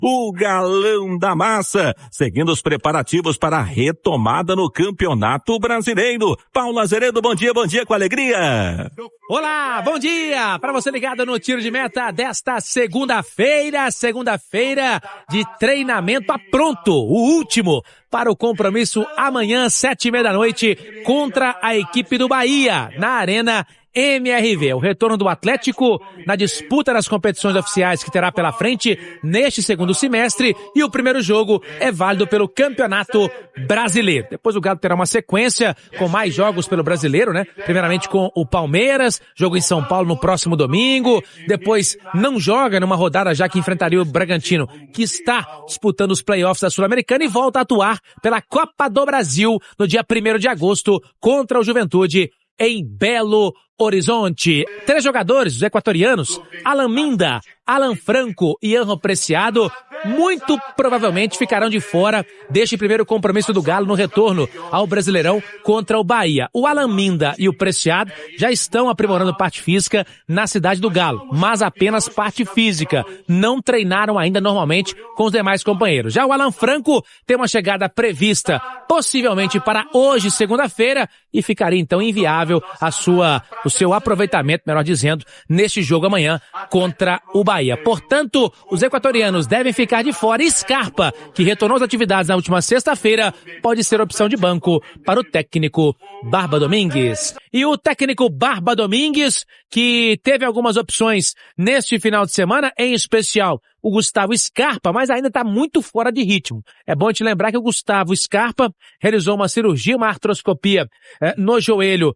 o galão da massa, seguindo os preparativos para a retomada no Campeonato Brasileiro. Paulo Azeredo, bom dia com alegria. Olá, bom dia para você ligado no Tiro de Meta desta segunda-feira de treinamento pronto, o último para o compromisso amanhã, 7h30 da noite, contra a equipe do Bahia, na Arena MRV. O retorno do Atlético na disputa das competições oficiais que terá pela frente neste segundo semestre, e o primeiro jogo é válido pelo Campeonato Brasileiro. Depois o Galo terá uma sequência com mais jogos pelo Brasileiro, né? Primeiramente com o Palmeiras, jogo em São Paulo no próximo domingo, depois não joga numa rodada já que enfrentaria o Bragantino, que está disputando os playoffs da Sul-Americana, e volta a atuar pela Copa do Brasil no dia 1º de agosto contra o Juventude em Belo Horizonte. 3 jogadores, os equatorianos, Alan Minda, Alan Franco e Anjo Preciado, muito provavelmente ficarão de fora deste primeiro compromisso do Galo no retorno ao Brasileirão contra o Bahia. O Alan Minda e o Preciado já estão aprimorando parte física na cidade do Galo, mas apenas parte física. Não treinaram ainda normalmente com os demais companheiros. Já o Alan Franco tem uma chegada prevista possivelmente para hoje, segunda-feira, e ficaria então inviável o seu aproveitamento, melhor dizendo, neste jogo amanhã contra o Bahia. Portanto, os equatorianos devem ficar de fora. Scarpa, que retornou às atividades na última sexta-feira, pode ser opção de banco para o técnico Barba Domingues. E o técnico Barba Domingues, que teve algumas opções neste final de semana, em especial o Gustavo Scarpa, mas ainda está muito fora de ritmo. É bom te lembrar que o Gustavo Scarpa realizou uma cirurgia, uma artroscopia no joelho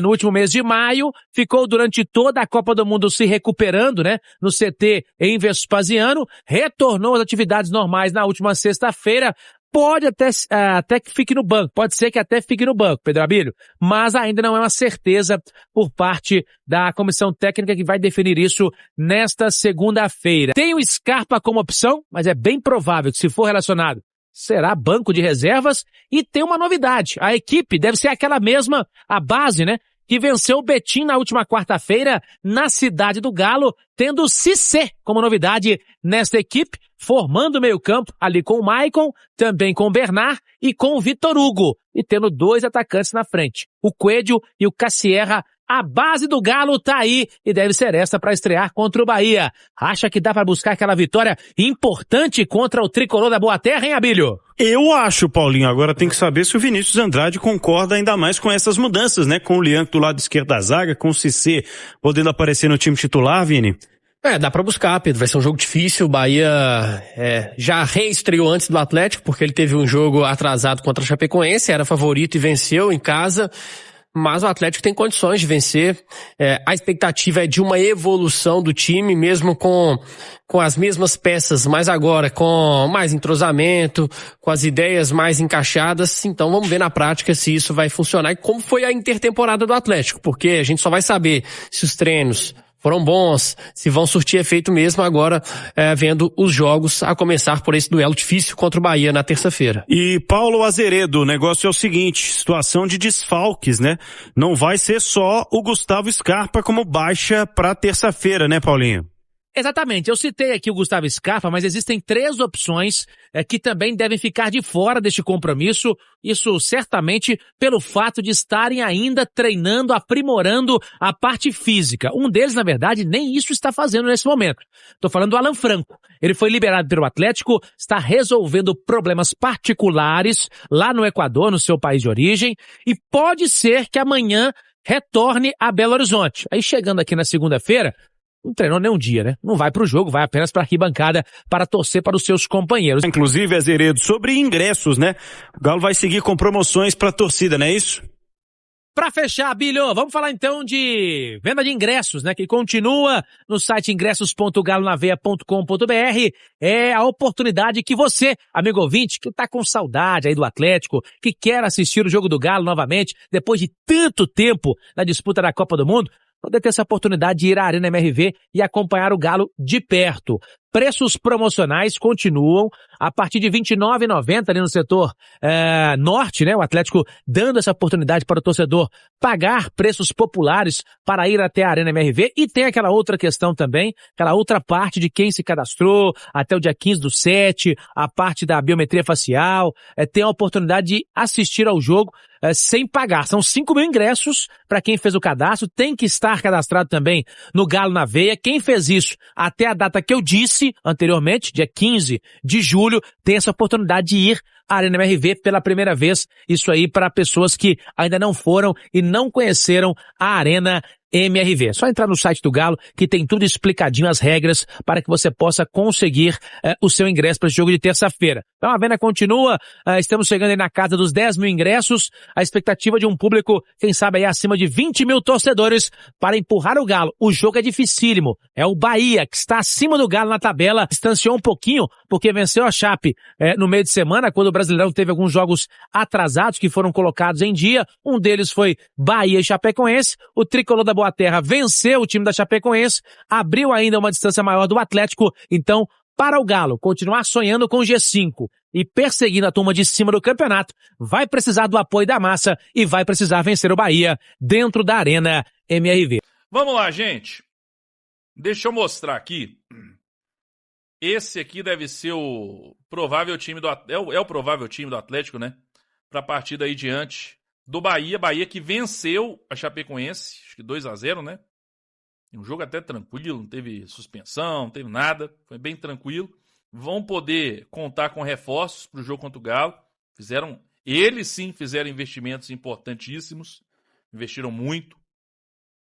no último mês de maio, ficou durante toda a Copa do Mundo se recuperando, né, no CT em Vespasiano, retornou às atividades normais na última sexta-feira. Pode até que fique no banco, pode ser que até fique no banco, Pedro Abílio, mas ainda não é uma certeza por parte da comissão técnica que vai definir isso nesta segunda-feira. Tem o Scarpa como opção, mas é bem provável que, se for relacionado, será banco de reservas. E tem uma novidade, a equipe deve ser aquela mesma, a base, né, que venceu o Betim na última quarta-feira na cidade do Galo, tendo o Cissé como novidade nesta equipe, formando o meio-campo ali com o Maicon, também com o Bernard e com o Vitor Hugo, e tendo 2 atacantes na frente, o Coelho e o Cassierra. A base do Galo tá aí e deve ser essa para estrear contra o Bahia. Acha que dá para buscar aquela vitória importante contra o tricolor da Boa Terra, hein, Abílio? Eu acho, Paulinho. Agora tem que saber se o Vinícius Andrade concorda ainda mais com essas mudanças, né? Com o Lian do lado esquerdo da zaga, com o Cissé podendo aparecer no time titular, Vini. Dá pra buscar, Pedro. Vai ser um jogo difícil. O Bahia já reestreou antes do Atlético, porque ele teve um jogo atrasado contra a Chapecoense, era favorito e venceu em casa. Mas o Atlético tem condições de vencer. A expectativa é de uma evolução do time, mesmo com as mesmas peças, mas agora com mais entrosamento, com as ideias mais encaixadas. Então vamos ver na prática se isso vai funcionar e como foi a intertemporada do Atlético, porque a gente só vai saber se os treinos foram bons, se vão surtir efeito mesmo agora, vendo os jogos, a começar por esse duelo difícil contra o Bahia na terça-feira. E Paulo Azeredo, o negócio é o seguinte, situação de desfalques, né? Não vai ser só o Gustavo Scarpa como baixa para terça-feira, né, Paulinho? Exatamente, eu citei aqui o Gustavo Scarpa, mas existem 3 opções que também devem ficar de fora deste compromisso, isso certamente pelo fato de estarem ainda treinando, aprimorando a parte física. Um deles, na verdade, nem isso está fazendo nesse momento. Estou falando do Alan Franco. Ele foi liberado pelo Atlético, está resolvendo problemas particulares lá no Equador, no seu país de origem, e pode ser que amanhã retorne a Belo Horizonte. Aí chegando aqui na segunda-feira, não treinou nem um dia, né? Não vai pro jogo, vai apenas pra arquibancada para torcer para os seus companheiros. Inclusive, Azeredo, sobre ingressos, né? O Galo vai seguir com promoções pra torcida, não é isso? Pra fechar, Bilho, vamos falar então de venda de ingressos, né? Que continua no site ingressos.galonaveia.com.br. É a oportunidade que você, amigo ouvinte, que tá com saudade aí do Atlético, que quer assistir o jogo do Galo novamente, depois de tanto tempo na disputa da Copa do Mundo, poder ter essa oportunidade de ir à Arena MRV e acompanhar o Galo de perto. preços promocionais continuam a partir de R$ 29,90 ali no setor norte, né? O Atlético dando essa oportunidade para o torcedor pagar preços populares para ir até a Arena MRV. E tem aquela outra questão também, aquela outra parte de quem se cadastrou até o dia 15/7, a parte da biometria facial, tem a oportunidade de assistir ao jogo sem pagar. São 5 mil ingressos para quem fez o cadastro, tem que estar cadastrado também no Galo na Veia. Quem fez isso até a data que eu disse anteriormente, dia 15 de julho, tem essa oportunidade de ir à Arena MRV pela primeira vez. Isso aí para pessoas que ainda não foram e não conheceram a Arena MRV. É só entrar no site do Galo que tem tudo explicadinho, as regras, para que você possa conseguir o seu ingresso para esse jogo de terça-feira. Então a venda continua, estamos chegando aí na casa dos 10 mil ingressos, a expectativa de um público, quem sabe aí acima de 20 mil torcedores para empurrar o Galo. O jogo é dificílimo, é o Bahia que está acima do Galo na tabela, distanciou um pouquinho porque venceu a Chape no meio de semana, quando o Brasileirão teve alguns jogos atrasados que foram colocados em dia, um deles foi Bahia e Chapecoense. O tricolor da Boa Terra venceu o time da Chapecoense, abriu ainda uma distância maior do Atlético. Então, para o Galo continuar sonhando com o G5 e perseguindo a turma de cima do campeonato, vai precisar do apoio da massa e vai precisar vencer o Bahia dentro da Arena MRV. Vamos lá, gente. Deixa eu mostrar aqui. Esse aqui deve ser o provável time do o provável time do Atlético, né? Para a partida aí diante do Bahia. Bahia que venceu a Chapecoense, acho que 2-0, né? Um jogo até tranquilo, não teve suspensão, não teve nada, foi bem tranquilo. Vão poder contar com reforços para o jogo contra o Galo. Eles sim fizeram investimentos importantíssimos, investiram muito.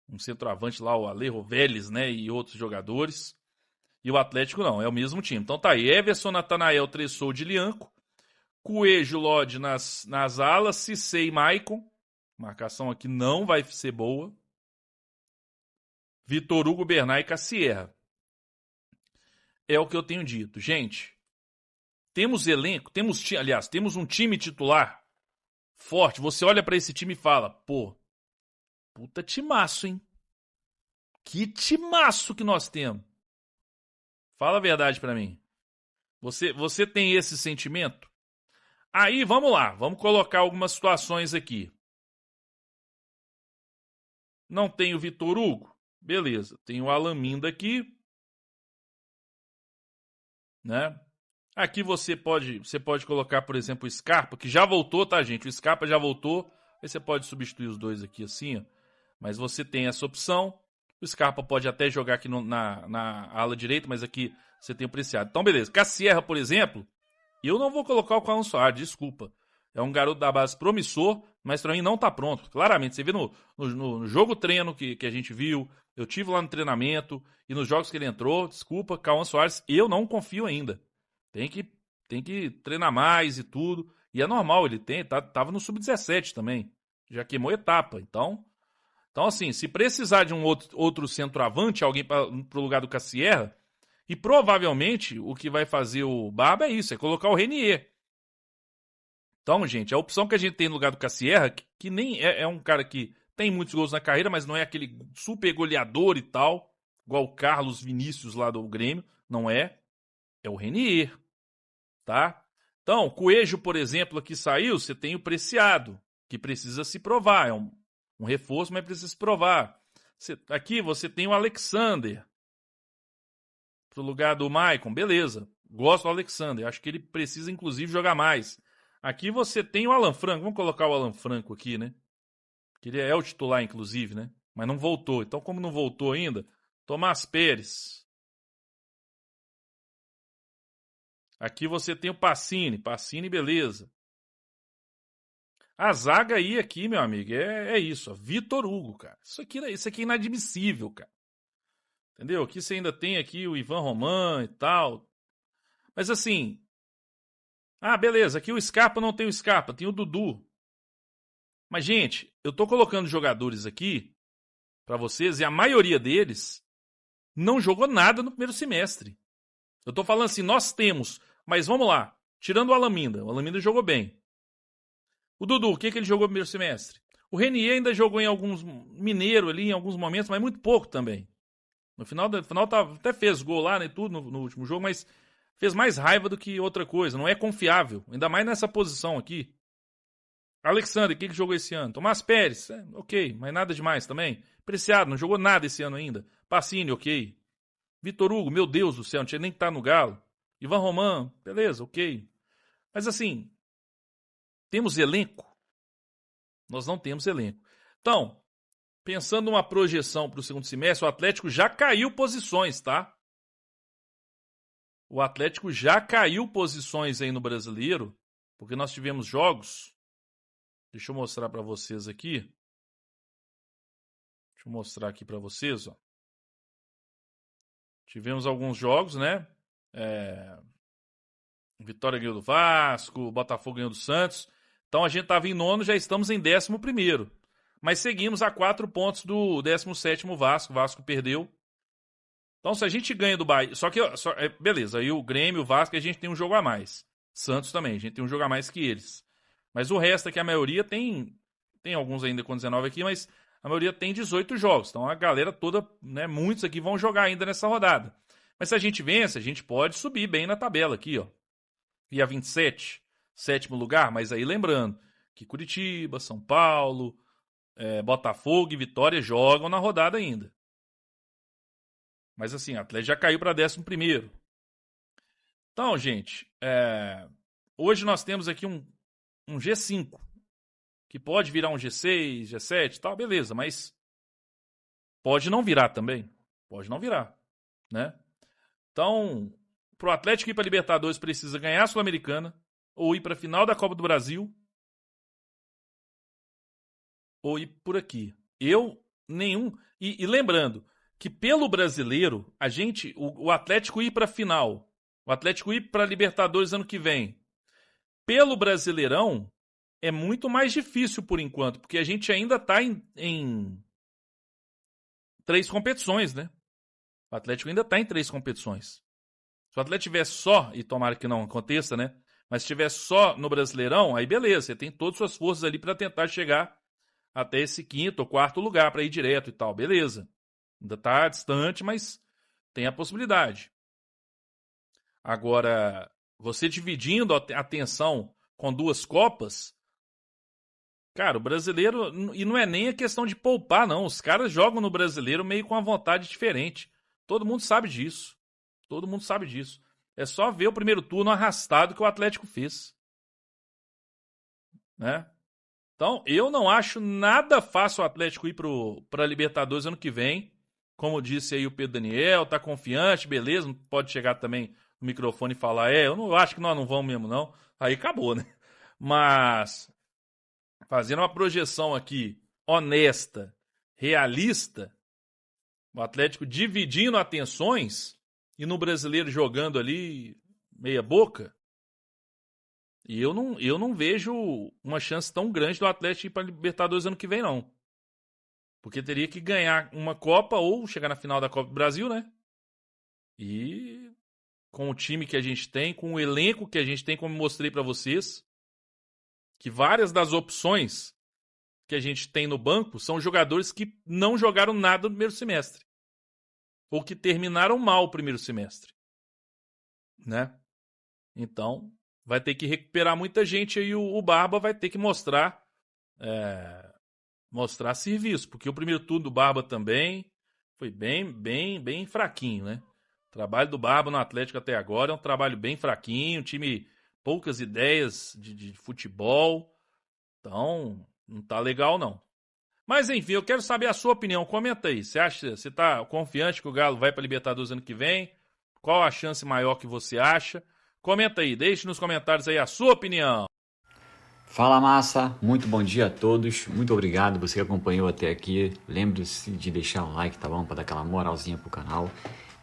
Um centroavante lá, o Alejo Vélez, né? E outros jogadores. E o Atlético não, é o mesmo time. Então tá aí, Everson, Natanael, Tressou de Lianco, Coelho, Lodge nas alas, Cissé e Maicon. Marcação aqui não vai ser boa. Vitor Hugo, Bernard e Cassierra. É o que eu tenho dito. Gente, temos elenco, temos um time titular forte. Você olha pra esse time e fala, pô, puta timaço, hein? Que timaço que nós temos. Fala a verdade pra mim. Você tem esse sentimento? Aí, vamos lá. Vamos colocar algumas situações aqui. Não tem o Vitor Hugo? Beleza. Tem o Alan Minda aqui. Né? Aqui você pode colocar, por exemplo, o Scarpa, que já voltou, tá, gente? O Scarpa já voltou. Aí você pode substituir os dois aqui assim, ó. Mas você tem essa opção. O Scarpa pode até jogar aqui na ala direita, mas aqui você tem o Preciado. Então, beleza. Cassierra, por exemplo, eu não vou colocar o Cauã Soares, desculpa. É um garoto da base promissor, mas para mim não tá pronto. Claramente, você vê no jogo treino que a gente viu, eu tive lá no treinamento, e nos jogos que ele entrou, desculpa, Cauã Soares, eu não confio ainda. Tem que treinar mais e tudo. E é normal, ele tava no Sub-17 também. Já queimou etapa, então assim, se precisar de um outro centroavante, alguém pro lugar do Cassierra, e provavelmente o que vai fazer o Barba é isso, é colocar o Renier. Então, gente, a opção que a gente tem no lugar do Cassierra, que nem é um cara que tem muitos gols na carreira, mas não é aquele super goleador e tal, igual o Carlos Vinícius lá do Grêmio, não é. É o Renier, tá? Então, Coelho, por exemplo, aqui saiu, você tem o Preciado, que precisa se provar, é um reforço, mas precisa se provar. Aqui você tem o Alexander. Pro lugar do Maicon, beleza. Gosto do Alexander. Acho que ele precisa, inclusive, jogar mais. Aqui você tem o Alan Franco. Vamos colocar o Alan Franco aqui, né? Que ele é o titular, inclusive, né? Mas não voltou. Então, como não voltou ainda, Tomás Pérez. Aqui você tem o Pacini. Pacini, beleza. A zaga aí, aqui, meu amigo, é isso. Ó. Vitor Hugo, cara. Isso aqui é inadmissível, cara. Entendeu? Aqui você ainda tem aqui o Ivan Roman e tal. Mas assim... beleza. Aqui o Scarpa não tem o Scarpa. Tem o Dudu. Mas, gente, eu tô colocando jogadores aqui pra vocês e a maioria deles não jogou nada no primeiro semestre. Eu tô falando assim, nós temos... Mas vamos lá. Tirando o Alaminda. O Alaminda jogou bem. O Dudu, o que ele jogou no primeiro semestre? O Renier ainda jogou em alguns... Mineiro ali, em alguns momentos, mas muito pouco também. No final até fez gol lá, né, tudo no último jogo, mas fez mais raiva do que outra coisa. Não é confiável, ainda mais nessa posição aqui. Alexandre, que jogou esse ano? Tomás Pérez, ok, mas nada demais também. Preciado, não jogou nada esse ano ainda. Pacini, ok. Vitor Hugo, meu Deus do céu, não tinha nem que estar no Galo. Ivan Roman, beleza, ok. Mas assim, temos elenco? Nós não temos elenco. Então, pensando numa projeção para o segundo semestre, o Atlético já caiu posições, tá? O Atlético já caiu posições aí no Brasileiro, porque nós tivemos jogos. Deixa eu mostrar para vocês aqui. Deixa eu mostrar aqui para vocês, ó. Tivemos alguns jogos, né? Vitória ganhou do Vasco, Botafogo ganhou do Santos. Então a gente estava em nono, já estamos em 11º. Mas seguimos a 4 pontos do 17º Vasco. O Vasco perdeu. Então se a gente ganha do Bahia... beleza, aí o Grêmio, o Vasco, a gente tem um jogo a mais. Santos também, a gente tem um jogo a mais que eles. Mas o resto aqui, a maioria tem alguns ainda com 19 aqui, mas a maioria tem 18 jogos. Então a galera toda, né, muitos aqui vão jogar ainda nessa rodada. Mas se a gente vence, a gente pode subir bem na tabela aqui, ó. E a 27, 7º lugar, mas aí lembrando que Curitiba, São Paulo, Botafogo e Vitória jogam na rodada ainda. Mas assim, o Atlético já caiu para 11º. Então, gente, hoje nós temos aqui um G5, que pode virar um G6, G7 e tal, beleza, mas pode não virar também. Pode não virar, né? Então, pro Atlético ir para Libertadores precisa ganhar a Sul-Americana, ou ir para a final da Copa do Brasil, ou ir por aqui. E lembrando que pelo Brasileiro, o Atlético ir para a final, o Atlético ir para Libertadores ano que vem, pelo Brasileirão, é muito mais difícil por enquanto, porque a gente ainda está em 3 competições, né? O Atlético ainda está em 3 competições. Se o Atlético tivesse só, e tomara que não aconteça, né? Mas se estiver só no Brasileirão, aí beleza, você tem todas as suas forças ali para tentar chegar até esse 5º ou 4º lugar para ir direto e tal, beleza. Ainda está distante, mas tem a possibilidade. Agora, você dividindo a atenção com 2 Copas, cara, o brasileiro, e não é nem a questão de poupar, não. Os caras jogam no Brasileiro meio com uma vontade diferente. Todo mundo sabe disso. Todo mundo sabe disso. É só ver o primeiro turno arrastado que o Atlético fez. Né? Então, eu não acho nada fácil o Atlético ir para Libertadores ano que vem. Como disse aí o Pedro Daniel, tá confiante, beleza, não pode chegar também no microfone e falar, eu acho que nós não vamos mesmo não. Aí acabou, né? Mas, fazendo uma projeção aqui honesta, realista, o Atlético dividindo atenções e no Brasileiro jogando ali meia boca, e eu não vejo uma chance tão grande do Atlético ir para Libertadores ano que vem, não. Porque teria que ganhar uma Copa ou chegar na final da Copa do Brasil, né? E com o time que a gente tem, com o elenco que a gente tem, como mostrei para vocês, que várias das opções que a gente tem no banco são jogadores que não jogaram nada no primeiro semestre. Ou que terminaram mal o primeiro semestre. Né? Então, vai ter que recuperar muita gente aí. O Barba vai ter que mostrar serviço. Porque o primeiro turno do Barba também foi bem fraquinho, né? O trabalho do Barba no Atlético até agora é um trabalho bem fraquinho. time poucas ideias de futebol. Então, não tá legal, não. Mas, enfim, eu quero saber a sua opinião. Comenta aí. Você tá confiante que o Galo vai para Libertadores ano que vem? Qual a chance maior que você acha? Comenta aí. Deixe nos comentários aí a sua opinião. Fala, massa. Muito bom dia a todos. Muito obrigado você que acompanhou até aqui. Lembre-se de deixar um like, tá bom? Para dar aquela moralzinha pro canal.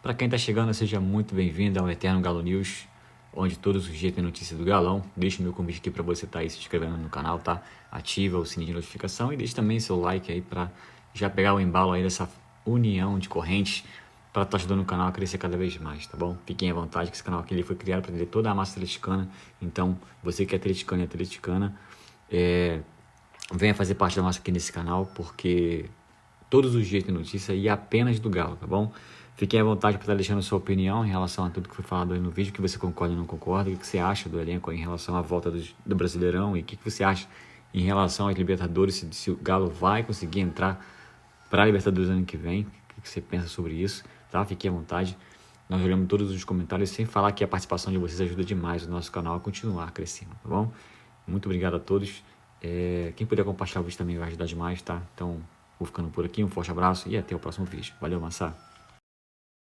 Para quem tá chegando, seja muito bem-vindo ao Eterno Galo News, onde todos os dias tem notícia do Galão. Deixa o meu convite aqui para você estar aí se inscrevendo no canal, tá? Ativa o sininho de notificação e deixa também seu like aí para já pegar o embalo aí dessa união de correntes para estar ajudando o canal a crescer cada vez mais, tá bom? Fiquem à vontade que esse canal aqui ele foi criado para atender toda a massa atleticana. Então, você que é atleticano e atleticana, venha fazer parte da massa aqui nesse canal, porque todos os dias tem notícia e apenas do Galo, tá bom? Fiquem à vontade para estar deixando a sua opinião em relação a tudo que foi falado aí no vídeo, que você concorda ou não concorda, o que você acha do elenco em relação à volta do Brasileirão e o que você acha em relação às Libertadores, se o Galo vai conseguir entrar para a Libertadores ano que vem, o que você pensa sobre isso, tá? Fiquem à vontade. Nós olhamos todos os comentários, sem falar que a participação de vocês ajuda demais o nosso canal a continuar crescendo, tá bom? Muito obrigado a todos. Quem puder compartilhar o vídeo também vai ajudar demais, tá? Então, vou ficando por aqui, um forte abraço e até o próximo vídeo. Valeu, Massa!